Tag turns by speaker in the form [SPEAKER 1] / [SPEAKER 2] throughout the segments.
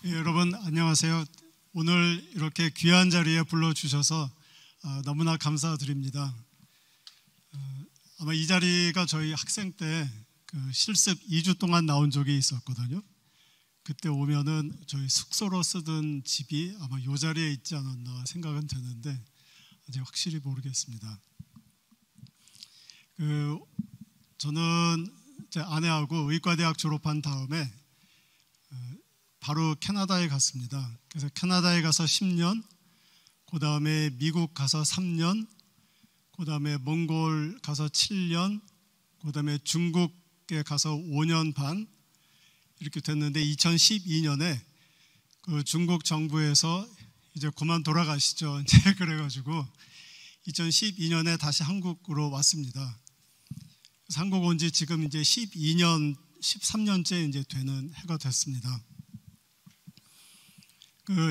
[SPEAKER 1] 여러분 안녕하세요. 오늘 이렇게 귀한 자리에 불러주셔서 너무나 감사드립니다. 아마 이 자리가 저희 학생 때 그 실습 2주 동안 나온 적이 있었거든요. 그때 오면은 저희 숙소로 쓰던 집이 아마 이 자리에 있지 않았나 생각은 되는데 아직 확실히 모르겠습니다. 저는 제 아내하고 의과대학 졸업한 다음에 바로 캐나다에 갔습니다. 그래서 캐나다에 가서 10년, 그 다음에 미국 가서 3년, 그 다음에 몽골 가서 7년, 그 다음에 중국에 가서 5년 반 이렇게 됐는데 2012년에 그 중국 정부에서 이제 그만 돌아가시죠. 이제 그래가지고 2012년에 다시 한국으로 왔습니다. 그래서 한국 온 지 지금 이제 12년, 13년째 이제 되는 해가 됐습니다.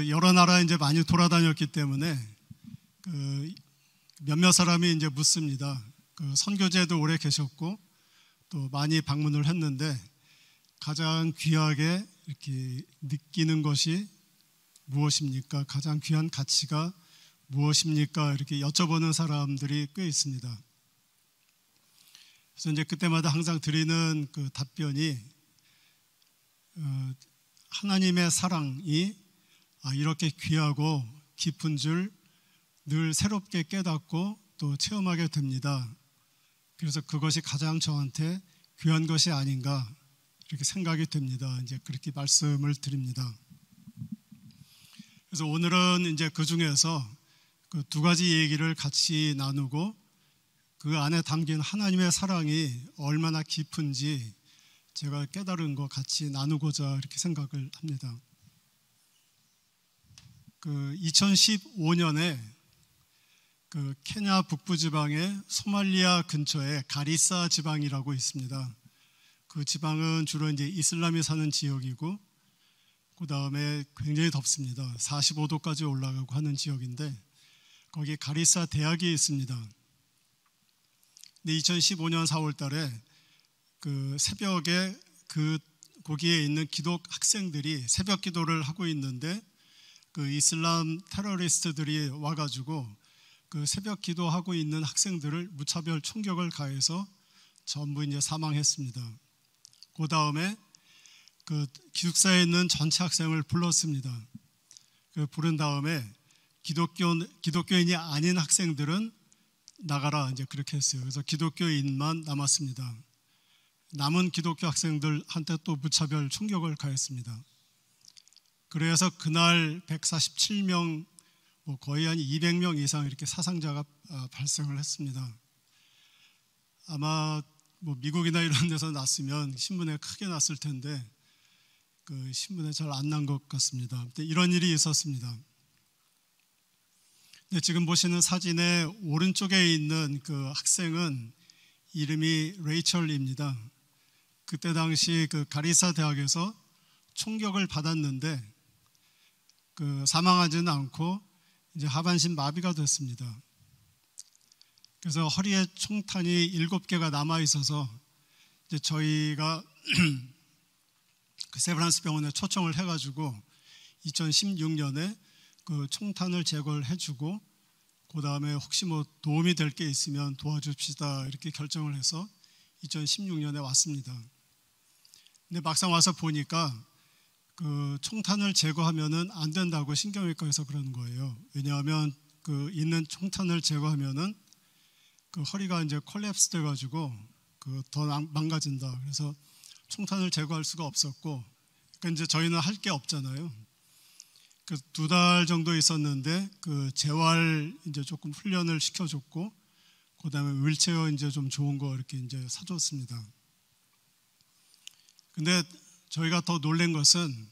[SPEAKER 1] 여러 나라 이제 많이 돌아다녔기 때문에 몇몇 사람이 이제 묻습니다. 선교제도 오래 계셨고 또 많이 방문을 했는데 가장 귀하게 이렇게 느끼는 것이 무엇입니까? 가장 귀한 가치가 무엇입니까? 이렇게 여쭤보는 사람들이 꽤 있습니다. 그래서 이제 그때마다 항상 드리는 그 답변이 하나님의 사랑이 이렇게 귀하고 깊은 줄 늘 새롭게 깨닫고 또 체험하게 됩니다. 그래서 그것이 가장 저한테 귀한 것이 아닌가 이렇게 생각이 됩니다. 이제 그렇게 말씀을 드립니다. 그래서 오늘은 이제 그 중에서 그 두 가지 얘기를 같이 나누고 그 안에 담긴 하나님의 사랑이 얼마나 깊은지 제가 깨달은 거 같이 나누고자 이렇게 생각을 합니다. 2015년에 그 케냐 북부 지방의 소말리아 근처에 가리사 지방이라고 있습니다. 그 지방은 주로 이제 이슬람이 사는 지역이고 그 다음에 굉장히 덥습니다. 45도까지 올라가고 하는 지역인데 거기 가리사 대학이 있습니다. 근데 2015년 4월 달에 그 새벽에 거기에 있는 기독 학생들이 새벽 기도를 하고 있는데 그 이슬람 테러리스트들이 와가지고 그 새벽 기도하고 있는 학생들을 무차별 총격을 가해서 전부 이제 사망했습니다. 그 다음에 그 기숙사에 있는 전체 학생을 불렀습니다. 부른 다음에 기독교인이 아닌 학생들은 나가라 이제 그렇게 했어요. 그래서 기독교인만 남았습니다. 남은 기독교 학생들한테 또 무차별 총격을 가했습니다. 그래서 그날 147명, 거의 한 200명 이상 이렇게 사상자가 발생을 했습니다. 아마 미국이나 이런 데서 났으면 신문에 크게 났을 텐데 그 신문에 잘 안 난 것 같습니다. 이런 일이 있었습니다. 근데 지금 보시는 사진의 오른쪽에 있는 그 학생은 이름이 레이첼입니다. 그때 당시 그 가리사 대학에서 총격을 받았는데 사망하지는 않고 이제 하반신 마비가 됐습니다. 그래서 허리에 총탄이 7개가 남아 있어서 이제 저희가 그 세브란스 병원에 초청을 해가지고 2016년에 그 총탄을 제거를 해주고 그 다음에 혹시 도움이 될 게 있으면 도와줍시다 이렇게 결정을 해서 2016년에 왔습니다. 근데 막상 와서 보니까 그 총탄을 제거하면은 안 된다고 신경외과에서 그러는 거예요. 왜냐하면 그 있는 총탄을 제거하면은 그 허리가 이제 콜랩스 돼가지고 더 망가진다. 그래서 총탄을 제거할 수가 없었고, 그러니까 이제 저희는 할 게 없잖아요. 그 2달 정도 있었는데 그 재활 이제 조금 훈련을 시켜줬고, 그 다음에 휠체어 이제 좀 좋은 거 이렇게 이제 사줬습니다. 근데 저희가 더 놀란 것은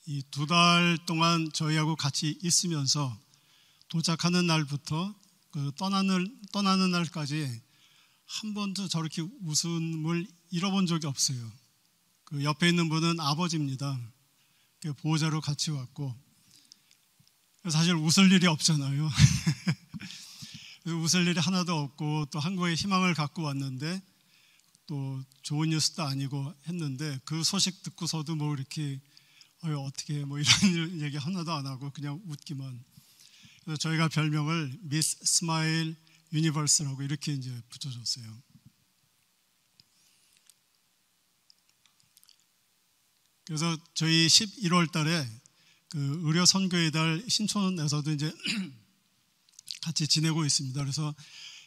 [SPEAKER 1] 이 2달 동안 저희하고 같이 있으면서 도착하는 날부터 떠나는 날까지 한 번도 저렇게 웃음을 잃어본 적이 없어요. 그 옆에 있는 분은 아버지입니다. 보호자로 같이 왔고, 사실 웃을 일이 없잖아요. 웃을 일이 하나도 없고 또 한국에 희망을 갖고 왔는데 또 좋은 뉴스도 아니고 했는데 그 소식 듣고서도 이렇게 어떻게 뭐 이런 얘기 하나도 안 하고 그냥 웃기만. 그래서 저희가 별명을 미스 스마일 유니버스라고 이렇게 이제 붙여줬어요. 그래서 저희 11월 달에 그 의료 선교의 달 신촌에서도 이제 같이 지내고 있습니다. 그래서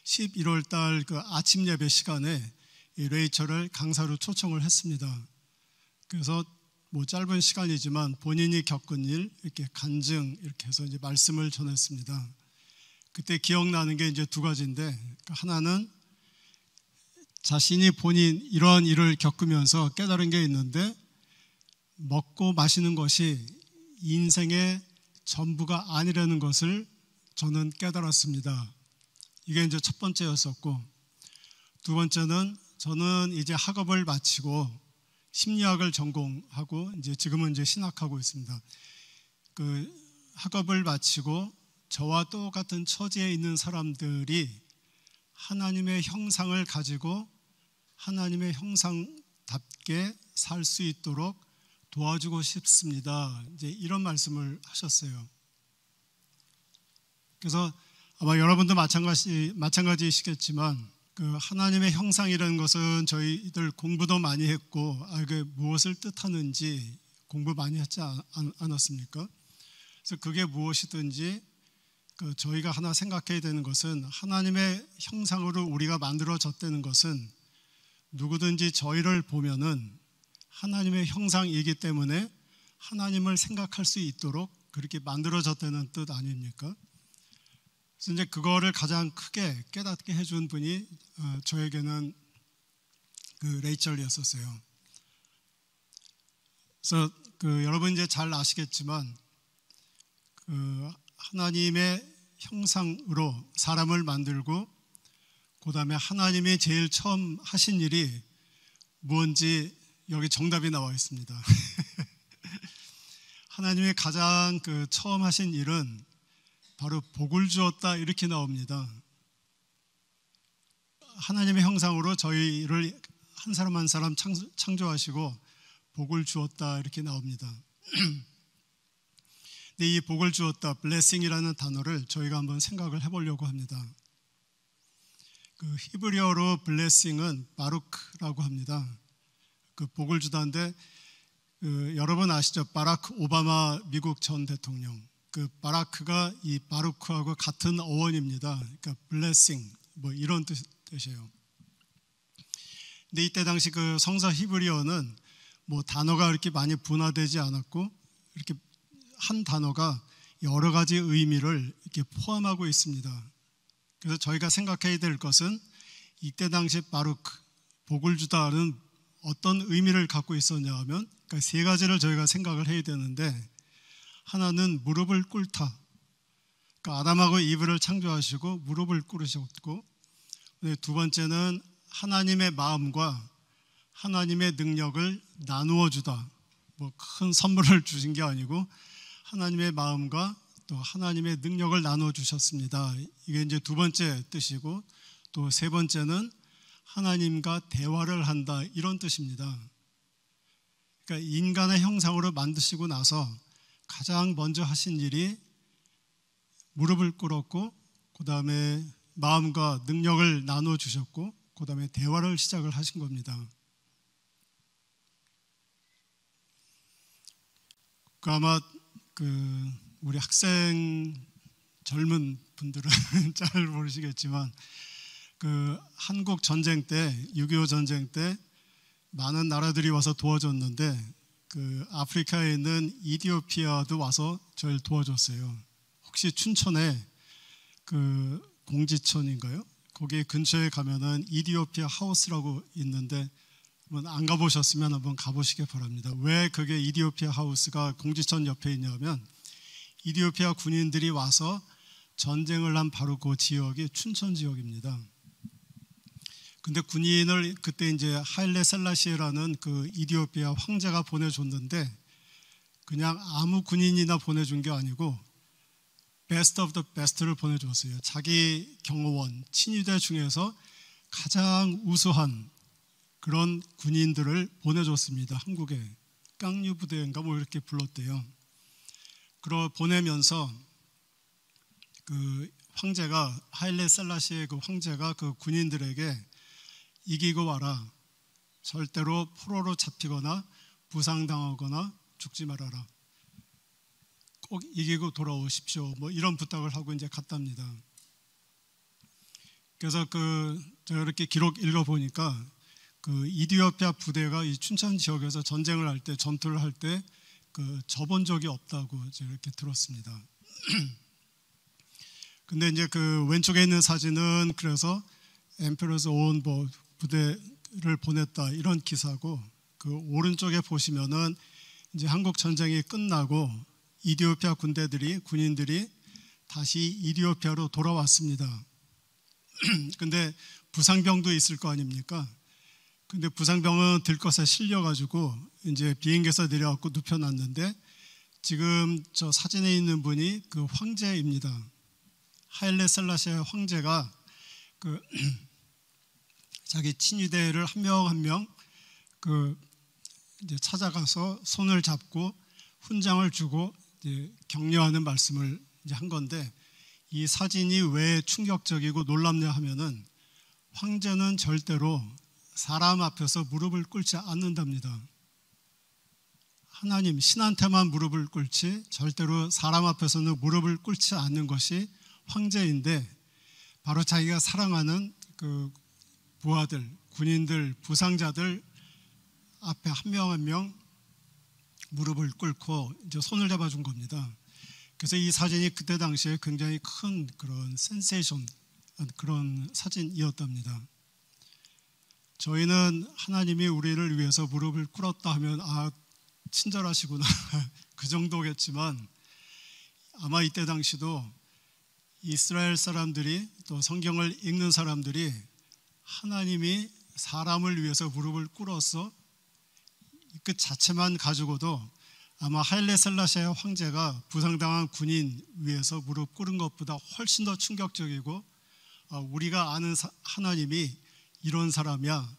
[SPEAKER 1] 11월 달 그 아침 예배 시간에 이 레이첼을 강사로 초청을 했습니다. 그래서 뭐 짧은 시간이지만 본인이 겪은 일 이렇게 간증 이렇게 해서 이제 말씀을 전했습니다. 그때 기억나는 게 이제 두 가지인데, 하나는 자신이 본인 이런 일을 겪으면서 깨달은 게 있는데, 먹고 마시는 것이 인생의 전부가 아니라는 것을 저는 깨달았습니다. 이게 이제 첫 번째였었고, 두 번째는 저는 이제 학업을 마치고 심리학을 전공하고 이제 지금은 이제 신학하고 있습니다. 그 학업을 마치고 저와 똑같은 처지에 있는 사람들이 하나님의 형상을 가지고 하나님의 형상답게 살 수 있도록 도와주고 싶습니다. 이제 이런 말씀을 하셨어요. 그래서 아마 여러분도 마찬가지이시겠지만 그 하나님의 형상이라는 것은 저희들 공부도 많이 했고 그 무엇을 뜻하는지 공부 많이 했지 않았습니까? 그래서 그게 무엇이든지 그 저희가 하나 생각해야 되는 것은 하나님의 형상으로 우리가 만들어졌다는 것은 누구든지 저희를 보면은 하나님의 형상이기 때문에 하나님을 생각할 수 있도록 그렇게 만들어졌다는 뜻 아닙니까? 그래서 이제 그거를 가장 크게 깨닫게 해준 분이 저에게는 그 레이첼이었었어요. 그래서 그 여러분 이제 잘 아시겠지만 그 하나님의 형상으로 사람을 만들고 그 다음에 하나님이 제일 처음 하신 일이 뭔지 여기 정답이 나와 있습니다. 하나님이 가장 그 처음 하신 일은 바로 복을 주었다 이렇게 나옵니다. 하나님의 형상으로 저희를 한 사람 한 사람 창조하시고 복을 주었다 이렇게 나옵니다. 근데 이 복을 주었다, blessing이라는 단어를 저희가 한번 생각을 해보려고 합니다. 그 히브리어로 blessing은 바루크라고 합니다. 그 복을 주다인데 그 여러분 아시죠? 바라크 오바마 미국 전 대통령. 그 바라크가 이 바루크하고 같은 어원입니다. 그러니까 blessing 뭐 이런 뜻이에요. 근데 이때 당시 그 성서 히브리어는 뭐 단어가 이렇게 많이 분화되지 않았고 이렇게 한 단어가 여러 가지 의미를 이렇게 포함하고 있습니다. 그래서 저희가 생각해야 될 것은 이때 당시 바루크 복을 주다는 어떤 의미를 갖고 있었냐 하면 그러니까 세 가지를 저희가 생각을 해야 되는데, 하나는 무릎을 꿇다. 그러니까 아담하고 이브를 창조하시고 무릎을 꿇으셨고, 두 번째는 하나님의 마음과 하나님의 능력을 나누어 주다. 뭐 큰 선물을 주신 게 아니고 하나님의 마음과 또 하나님의 능력을 나누어 주셨습니다. 이게 이제 두 번째 뜻이고, 또 세 번째는 하나님과 대화를 한다 이런 뜻입니다. 그러니까 인간의 형상으로 만드시고 나서 가장 먼저 하신 일이 무릎을 꿇었고 그 다음에 마음과 능력을 나눠 주셨고 그 다음에 대화를 시작을 하신 겁니다. 아마 그 우리 학생 젊은 분들은 잘 모르시겠지만 그 한국 전쟁 때 6.25 전쟁 때 많은 나라들이 와서 도와줬는데 그 아프리카에 있는 이디오피아도 와서 저를 도와줬어요. 혹시 춘천에 그 공지천인가요? 거기 근처에 가면은 이디오피아 하우스라고 있는데 안 가보셨으면 한번 가보시기 바랍니다. 왜 그게 이디오피아 하우스가 공지천 옆에 있냐면 이디오피아 군인들이 와서 전쟁을 한 바로 그 지역이 춘천 지역입니다. 근데 군인을 그때 이제 하일레 셀라시에라는 그 이디오피아 황제가 보내줬는데 그냥 아무 군인이나 보내준 게 아니고 베스트 오브 더 베스트를 보내줬어요. 자기 경호원, 친위대 중에서 가장 우수한 그런 군인들을 보내줬습니다. 한국에. 깡류 부대인가 뭐 이렇게 불렀대요. 보내면서 그 황제가 하일레 셀라시의 그 황제가 그 군인들에게 이기고 와라. 절대로 포로로 잡히거나 부상당하거나 죽지 말아라. 꼭 이기고 돌아오십시오. 뭐 이런 부탁을 하고 이제 갔답니다. 그래서 제가 이렇게 기록 읽어보니까 그 이디오피아 부대가 이 춘천 지역에서 전쟁을 할 때, 전투를 할 때 접은 적이 없다고 제가 이렇게 들었습니다. 근데 이제 그 왼쪽에 있는 사진은 그래서 엠페러스 온 부대를 보냈다 이런 기사고, 그 오른쪽에 보시면은 이제 한국 전쟁이 끝나고 이디오피아 군인들이 다시 이디오피아로 돌아왔습니다. 근데 부상병도 있을 거 아닙니까? 근데 부상병은 들것에 실려가지고 이제 비행기에서 내려갖고 눕혀놨는데, 지금 저 사진에 있는 분이 그 황제입니다. 하일레 셀라시의 황제가 자기 친위대를 한 명 한 명 이제 찾아가서 손을 잡고 훈장을 주고 이제 격려하는 말씀을 이제 한 건데, 이 사진이 왜 충격적이고 놀랍냐 하면은 황제는 절대로 사람 앞에서 무릎을 꿇지 않는답니다. 하나님, 신한테만 무릎을 꿇지 절대로 사람 앞에서는 무릎을 꿇지 않는 것이 황제인데, 바로 자기가 사랑하는 그 부하들, 군인들, 부상자들 앞에 한 명 한 명 무릎을 꿇고 이제 손을 잡아준 겁니다. 그래서 이 사진이 그때 당시에 굉장히 큰 그런 센세이션, 그런 사진이었답니다. 저희는 하나님이 우리를 위해서 무릎을 꿇었다 하면 친절하시구나 그 정도겠지만, 아마 이때 당시도 이스라엘 사람들이, 또 성경을 읽는 사람들이 하나님이 사람을 위해서 무릎을 꿇어서 그 자체만 가지고도 아마 하일레 셀라시의 황제가 부상당한 군인 위해서 무릎 꿇은 것보다 훨씬 더 충격적이고, 우리가 아는 하나님이 이런 사람이야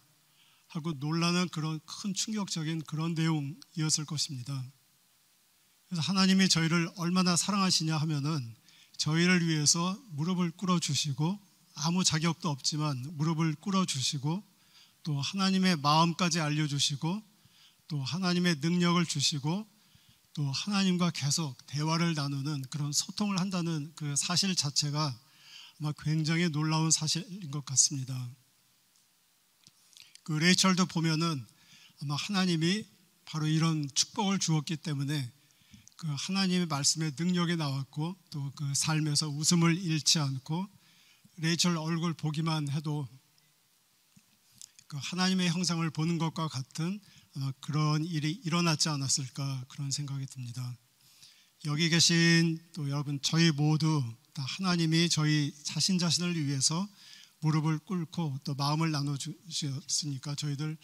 [SPEAKER 1] 하고 놀라는 그런 큰 충격적인 그런 내용이었을 것입니다. 그래서 하나님이 저희를 얼마나 사랑하시냐 하면은 저희를 위해서 무릎을 꿇어 주시고, 아무 자격도 없지만 무릎을 꿇어 주시고, 또 하나님의 마음까지 알려주시고, 또 하나님의 능력을 주시고, 또 하나님과 계속 대화를 나누는 그런 소통을 한다는 그 사실 자체가 아마 굉장히 놀라운 사실인 것 같습니다. 그 레이첼도 보면은 아마 하나님이 바로 이런 축복을 주었기 때문에 그 하나님의 말씀의 능력이 나왔고, 또 그 삶에서 웃음을 잃지 않고, 레이첼 얼굴 보기만 해도 그 하나님의 형상을 보는 것과 같은 그런 일이 일어났지 않았을까, 그런 생각이 듭니다. 여기 계신 또 여러분, 저희 모두 다 하나님이 저희 자신을 위해서 무릎을 꿇고 또 마음을 나눠주셨으니까 저희들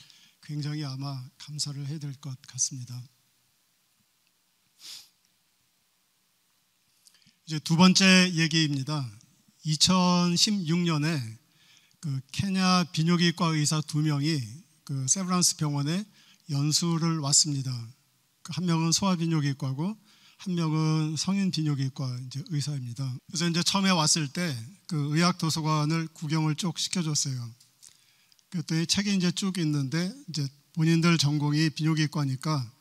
[SPEAKER 1] 굉장히 아마 감사를 해야 될 것 같습니다. 이제 두 번째 얘기입니다. 2016년에 그 케냐 비뇨기과 의사 2명이 그 세브란스 병원에 연수를 왔습니다. 한 명은 소아비뇨기과고 한 명은 성인비뇨기과 이제 의사입니다. 그래서 이제 처음에 왔을 때 그 의학 도서관을 구경을 쭉 시켜줬어요. 그랬더니 책이 이제 쭉 있는데, 이제 본인들 전공이 비뇨기과니까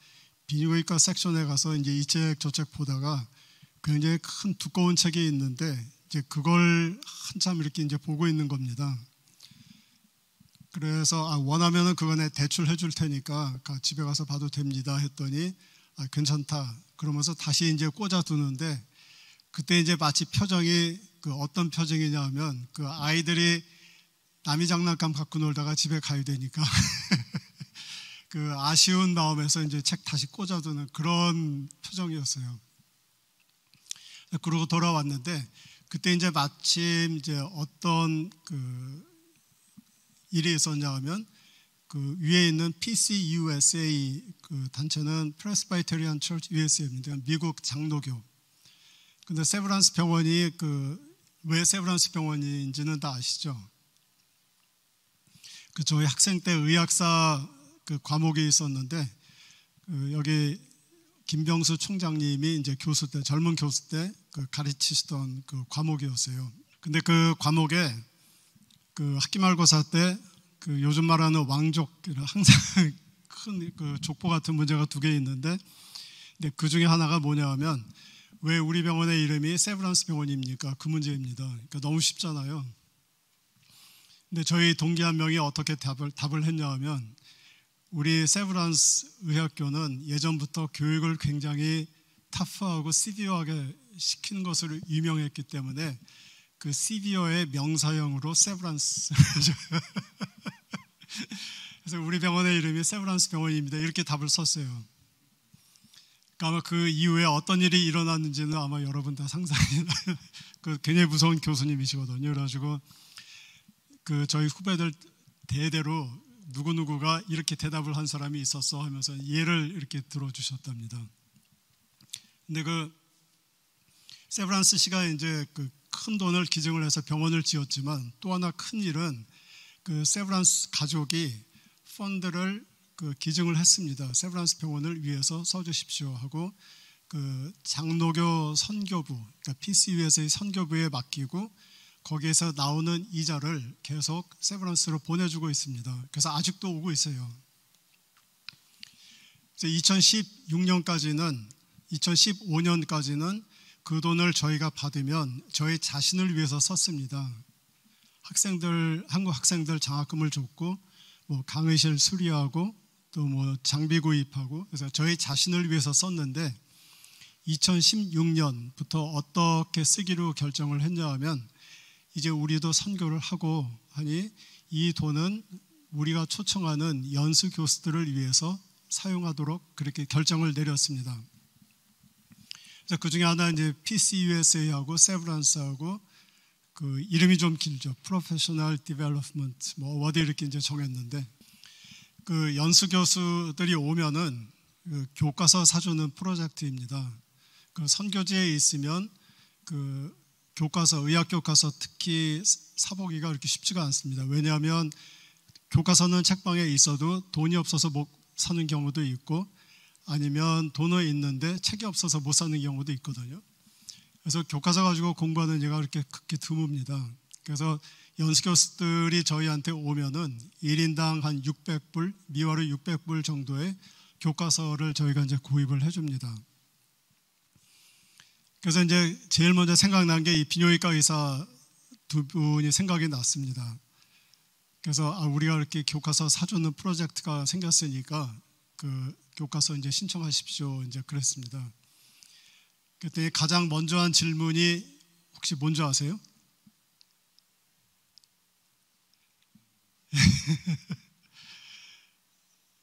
[SPEAKER 1] 비뇨기과 섹션에 가서 이제 이 책 저 책 보다가 굉장히 큰 두꺼운 책이 있는데, 이제 그걸 한참 이렇게 이제 보고 있는 겁니다. 그래서 원하면은 그거는 대출 해줄 테니까 집에 가서 봐도 됩니다 했더니 괜찮다 그러면서 다시 이제 꽂아두는데, 그때 이제 마치 표정이 어떤 표정이냐면 그 아이들이 남이 장난감 갖고 놀다가 집에 가야 되니까 그 아쉬운 마음에서 이제 책 다시 꽂아두는 그런 표정이었어요. 그러고 돌아왔는데, 그때 이제 마침 이제 어떤 그 일이 있었냐 하면, 그 위에 있는 PCUSA 그 단체는 Presbyterian Church USA입니다. 미국 장로교. 근데 세브란스 병원이 왜 세브란스 병원인지는 다 아시죠? 저희 학생 때 의학사 그 과목이 있었는데, 여기 김병수 총장님이 이제 교수 때, 젊은 교수 때 가르치시던 그 과목이었어요. 근데 그 과목에 그 학기말고사 때 그 요즘 말하는 왕족, 항상 큰 그 족보 같은 문제가 두 개 있는데, 근데 그 중에 하나가 뭐냐면 왜 우리 병원의 이름이 세브란스 병원입니까? 그 문제입니다. 그러니까 너무 쉽잖아요. 근데 저희 동기 한 명이 어떻게 답을 했냐 하면, 우리 세브란스 의학교는 예전부터 교육을 굉장히 터프하고 시비어하게 시키는 것으로 유명했기 때문에 그 시비어의 명사형으로 세브란스. 그래서 우리 병원의 이름이 세브란스 병원입니다. 이렇게 답을 썼어요. 그러니까 아마 그 이후에 어떤 일이 일어났는지는 아마 여러분 다 상상이 나요. 그 굉장히 무서운 교수님이시거든요. 그래가지고 그 저희 후배들 대대로 누구누구가 이렇게 대답을 한 사람이 있었어 하면서 예를 이렇게 들어주셨답니다. 근데 그 세브란스 씨가 이제 그 큰 돈을 기증을 해서 병원을 지었지만, 또 하나 큰 일은 그 세브란스 가족이 펀드를 그 기증을 했습니다. 세브란스 병원을 위해서 써주십시오 하고, 그 장로교 선교부, 그러니까 PCUS의 선교부에 맡기고 거기에서 나오는 이자를 계속 세브란스로 보내주고 있습니다. 그래서 아직도 오고 있어요. 2015년까지는 그 돈을 저희가 받으면 저희 자신을 위해서 썼습니다. 한국 학생들 장학금을 줬고, 뭐 강의실 수리하고, 또 뭐 장비 구입하고, 그래서 저희 자신을 위해서 썼는데, 2016년부터 어떻게 쓰기로 결정을 했냐 하면, 이제 우리도 선교를 하고 하니 이 돈은 우리가 초청하는 연수 교수들을 위해서 사용하도록 그렇게 결정을 내렸습니다. 그래서 그 중에 하나 이제 PCUSA하고 세브란스하고, 그 이름이 좀 길죠. Professional Development 뭐 어디 이렇게 이제 정했는데, 그 연수 교수들이 오면은 그 교과서 사주는 프로젝트입니다. 그 선교지에 있으면 그 교과서, 의학 교과서 특히 사보기가 그렇게 쉽지가 않습니다. 왜냐하면 교과서는 책방에 있어도 돈이 없어서 못 사는 경우도 있고, 아니면 돈은 있는데 책이 없어서 못 사는 경우도 있거든요. 그래서 교과서 가지고 공부하는 예가 그렇게 극히 드뭅니다. 그래서 연수 교수들이 저희한테 오면은 1인당 한 600불, 미화로 600불 정도의 교과서를 저희가 이제 구입을 해줍니다. 그래서 이제 제일 먼저 생각난 게 이 비뇨기과 의사 두 분이 생각이 났습니다. 그래서 우리가 이렇게 교과서 사주는 프로젝트가 생겼으니까 그 교과서 이제 신청하십시오 이제 그랬습니다. 그때 가장 먼저 한 질문이 혹시 뭔지 아세요?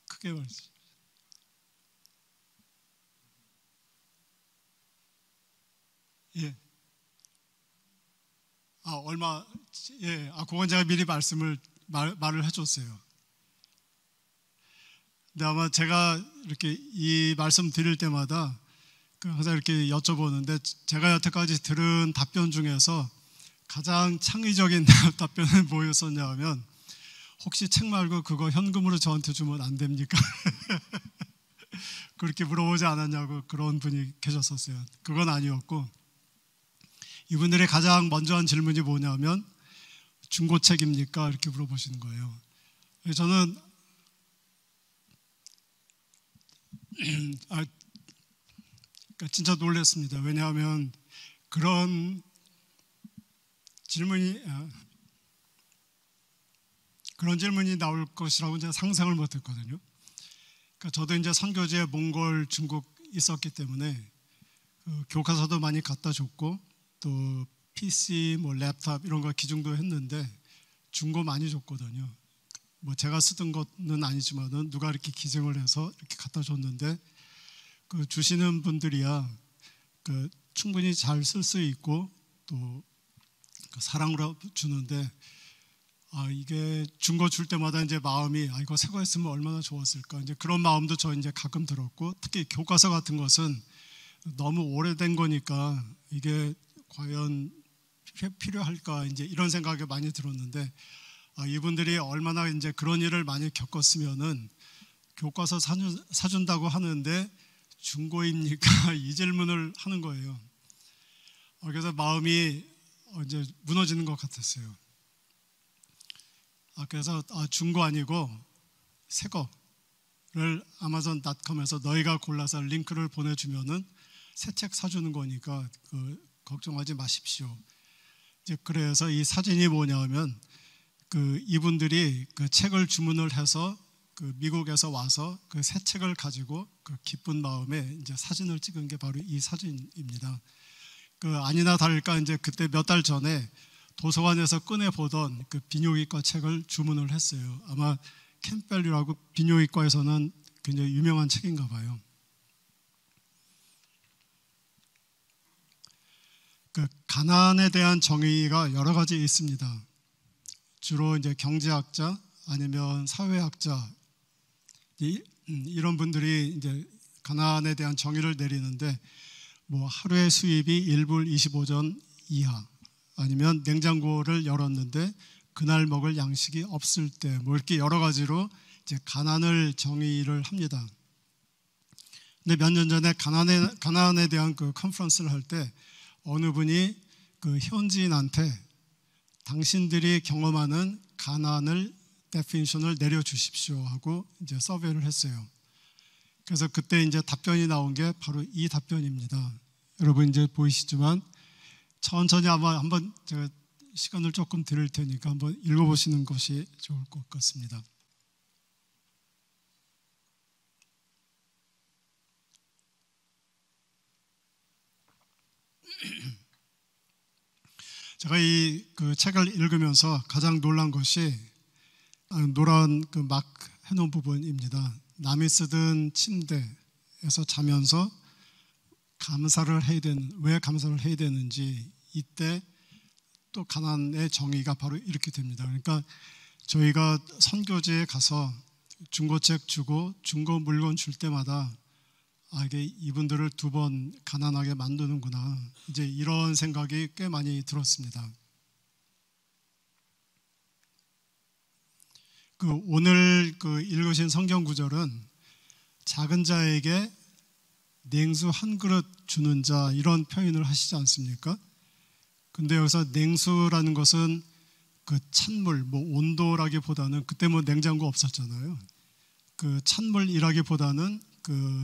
[SPEAKER 1] 크게 말씀. 예. 얼마, 예. 그건 제가 미리 말을 해줬어요. 근데 아마 제가 이렇게 이 말씀 드릴 때마다 항상 이렇게 여쭤보는데, 제가 여태까지 들은 답변 중에서 가장 창의적인 답변은 뭐였었냐 하면, 혹시 책 말고 그거 현금으로 저한테 주면 안 됩니까? 그렇게 물어보지 않았냐고 그런 분이 계셨었어요. 그건 아니었고, 이분들이 가장 먼저 한 질문이 뭐냐면, 중고책입니까? 이렇게 물어보시는 거예요. 저는 그러니까 진짜 놀랐습니다. 왜냐하면 그런 질문이 나올 것이라고 제가 상상을 못했거든요. 그러니까 저도 이제 선교지에 몽골, 중국 있었기 때문에 교과서도 많이 갖다 줬고, 또 PC, 뭐 랩탑 이런 거 기증도 했는데 중고 많이 줬거든요. 뭐 제가 쓰던 것은 아니지만은 누가 이렇게 기증을 해서 이렇게 갖다 줬는데, 그 주시는 분들이야 그 충분히 잘 쓸 수 있고 또 그 사랑으로 주는데, 이게 중고 줄 때마다 이제 마음이 이거 새 거 했으면 얼마나 좋았을까, 이제 그런 마음도 저 이제 가끔 들었고, 특히 교과서 같은 것은 너무 오래된 거니까 이게 과연 필요할까, 이제 이런 생각이 많이 들었는데, 이분들이 얼마나 이제 그런 일을 많이 겪었으면은 교과서 사준다고 하는데 중고입니까? 이 질문을 하는 거예요. 그래서 마음이 이제 무너지는 것 같았어요. 그래서 중고 아니고 새 거를 아마존.com에서 너희가 골라서 링크를 보내주면은 새 책 사주는 거니까 걱정하지 마십시오. 이제 그래서 이 사진이 뭐냐면 이분들이 그 책을 주문을 해서 미국에서 와서 그 새 책을 가지고 기쁜 마음에 이제 사진을 찍은 게 바로 이 사진입니다. 아니나 다를까 이제 그때 몇 달 전에 도서관에서 꺼내 보던 비뇨기과 책을 주문을 했어요. 아마 캠펠리라고 비뇨기과에서는 굉장히 유명한 책인가 봐요. 가난에 대한 정의가 여러 가지 있습니다. 주로 이제 경제학자 아니면 사회학자 이런 분들이 이제 가난에 대한 정의를 내리는데 뭐 하루의 수입이 1불 25전 이하 아니면 냉장고를 열었는데 그날 먹을 양식이 없을 때 뭐 이렇게 여러 가지로 이제 가난을 정의를 합니다. 근데 몇 년 전에 가난에 대한 컨퍼런스를 할 때 어느 분이 현지인한테 당신들이 경험하는 가난을 데피니션을 내려주십시오 하고 이제 서베이를 했어요. 그래서 그때 이제 답변이 나온 게 바로 이 답변입니다. 여러분 이제 보이시지만 천천히 아마 한번 제가 시간을 조금 드릴 테니까 한번 읽어보시는 것이 좋을 것 같습니다. 제가 이 책을 읽으면서 가장 놀란 것이 노란 막 해놓은 부분입니다. 남이 쓰던 침대에서 자면서 왜 감사를 해야 되는지 이때 또 가난의 정의가 바로 이렇게 됩니다. 그러니까 저희가 선교지에 가서 중고책 주고 중고 물건 줄 때마다 이게 이분들을 두 번 가난하게 만드는구나. 이제 이런 생각이 꽤 많이 들었습니다. 오늘 읽으신 성경 구절은 작은 자에게 냉수 한 그릇 주는 자 이런 표현을 하시지 않습니까? 근데 여기서 냉수라는 것은 찬물, 뭐 온도라기보다는 그때 뭐 냉장고 없었잖아요. 찬물이라기보다는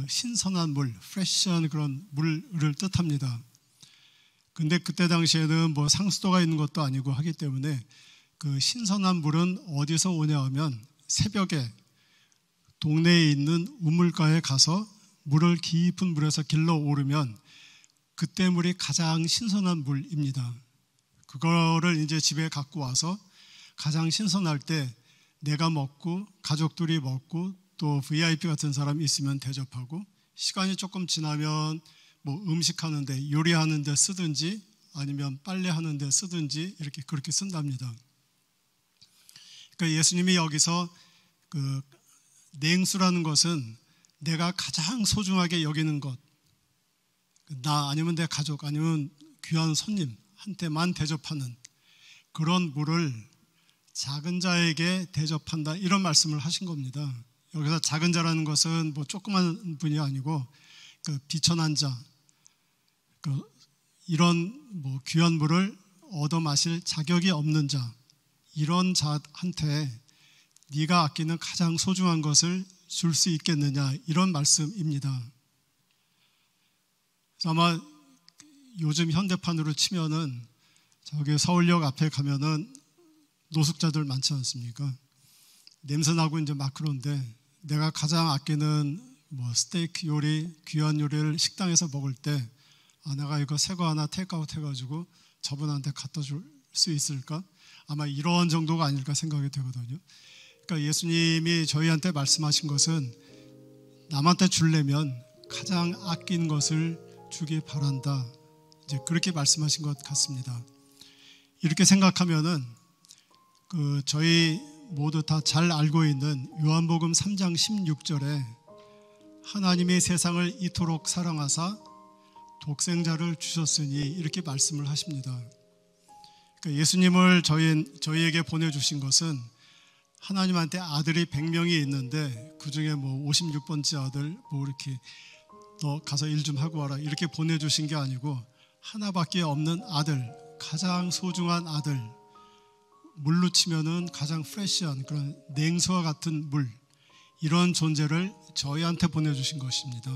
[SPEAKER 1] 신선한 물, 프레시한 그런 물을 뜻합니다. 근데 그때 당시에는 뭐 상수도가 있는 것도 아니고 하기 때문에 신선한 물은 어디서 오냐 하면 새벽에 동네에 있는 우물가에 가서 물을 깊은 물에서 길러 오르면 그때 물이 가장 신선한 물입니다. 그거를 이제 집에 갖고 와서 가장 신선할 때 내가 먹고 가족들이 먹고 또 VIP 같은 사람이 있으면 대접하고 시간이 조금 지나면 뭐 음식하는데 요리하는데 쓰든지 아니면 빨래하는데 쓰든지 이렇게 그렇게 쓴답니다. 그러니까 예수님이 여기서 냉수라는 것은 내가 가장 소중하게 여기는 것, 나 아니면 내 가족 아니면 귀한 손님한테만 대접하는 그런 물을 작은 자에게 대접한다 이런 말씀을 하신 겁니다. 여기서 작은 자라는 것은 뭐 조그만 분이 아니고 비천한 자, 이런 뭐 귀한 물을 얻어 마실 자격이 없는 자, 이런 자한테 네가 아끼는 가장 소중한 것을 줄 수 있겠느냐 이런 말씀입니다. 그래서 아마 요즘 현대판으로 치면은 저기 서울역 앞에 가면은 노숙자들 많지 않습니까? 냄새나고 이제 막 그런데 내가 가장 아끼는 뭐 스테이크 요리, 귀한 요리를 식당에서 먹을 때 내가 이거 새거 하나 테이크아웃 해가지고 저분한테 갖다 줄 수 있을까? 아마 이런 정도가 아닐까 생각이 되거든요. 그러니까 예수님이 저희한테 말씀하신 것은 남한테 주려면 가장 아낀 것을 주기 바란다. 이제 그렇게 말씀하신 것 같습니다. 이렇게 생각하면은 저희 모두 다 잘 알고 있는 요한복음 3장 16절에 하나님이 세상을 이토록 사랑하사 독생자를 주셨으니 이렇게 말씀을 하십니다. 그러니까 예수님을 저희에게 보내주신 것은 하나님한테 아들이 100명이 있는데 그 중에 뭐 56번째 아들 뭐 이렇게 너 가서 일 좀 하고 와라 이렇게 보내주신 게 아니고 하나밖에 없는 아들, 가장 소중한 아들, 물로 치면은 가장 프레시한 그런 냉수와 같은 물, 이런 존재를 저희한테 보내주신 것입니다.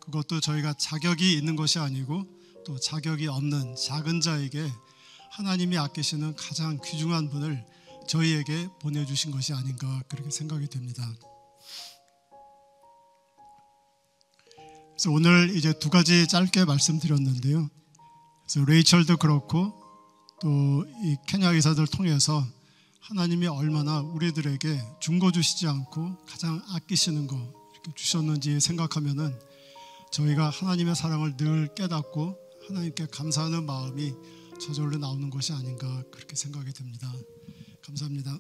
[SPEAKER 1] 그것도 저희가 자격이 있는 것이 아니고 또 자격이 없는 작은 자에게 하나님이 아끼시는 가장 귀중한 분을 저희에게 보내주신 것이 아닌가 그렇게 생각이 됩니다. 그래서 오늘 이제 두 가지 짧게 말씀드렸는데요. 그래서 레이첼도 그렇고 또 이 케냐 의사들 통해서 하나님이 얼마나 우리들에게 준 거 주시지 않고 가장 아끼시는 거 이렇게 주셨는지 생각하면은 저희가 하나님의 사랑을 늘 깨닫고 하나님께 감사하는 마음이 저절로 나오는 것이 아닌가 그렇게 생각이 됩니다. 감사합니다.